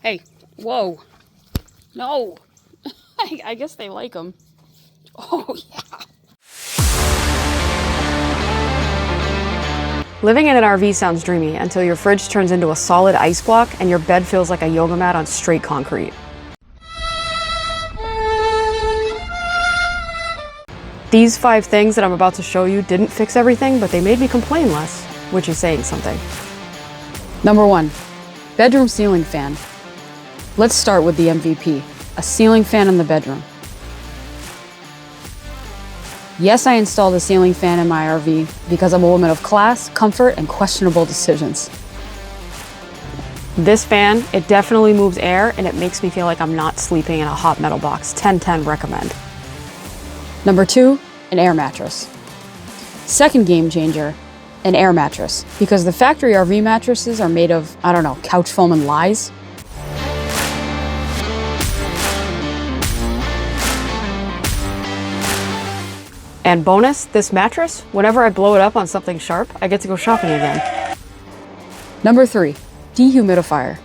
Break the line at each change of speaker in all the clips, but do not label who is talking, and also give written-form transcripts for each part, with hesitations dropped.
Hey, whoa. No. I guess they like them. Oh, yeah. Living in an RV sounds dreamy until your fridge turns into a solid ice block and your bed feels like a yoga mat on straight concrete. These 5 things that I'm about to show you didn't fix everything, but they made me complain less, which is saying something. Number 1, bedroom ceiling fan. Let's start with the MVP, a ceiling fan in the bedroom. Yes, I installed a ceiling fan in my RV because I'm a woman of class, comfort, and questionable decisions. This fan, it definitely moves air and it makes me feel like I'm not sleeping in a hot metal box. 10/10 recommend. Number 2, an air mattress. Second game changer, an air mattress. Because the factory RV mattresses are made of, I don't know, couch foam and lies. And bonus, this mattress, whenever I blow it up on something sharp, I get to go shopping again. Number 3, dehumidifier.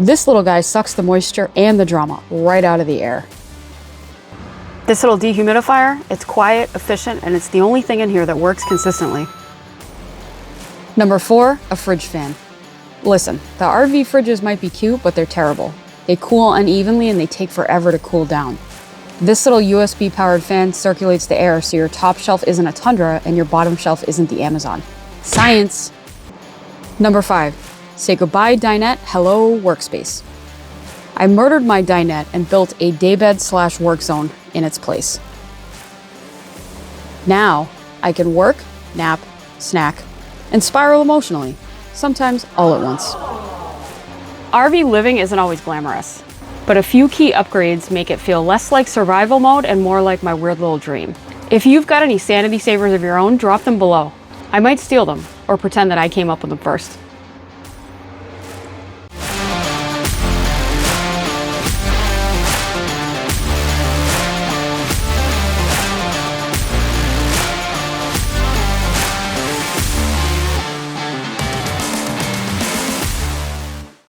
This little guy sucks the moisture and the drama right out of the air. This little dehumidifier, it's quiet, efficient, and it's the only thing in here that works consistently. Number 4, a fridge fan. Listen, the RV fridges might be cute, but they're terrible. They cool unevenly and they take forever to cool down. This little USB-powered fan circulates the air so your top shelf isn't a tundra and your bottom shelf isn't the Amazon. Science! Number 5, say goodbye dinette, hello workspace. I murdered my dinette and built a daybed / work zone in its place. Now, I can work, nap, snack, and spiral emotionally, sometimes all at once. RV living isn't always glamorous, but a few key upgrades make it feel less like survival mode and more like my weird little dream. If you've got any sanity savers of your own, drop them below. I might steal them, or pretend that I came up with them first.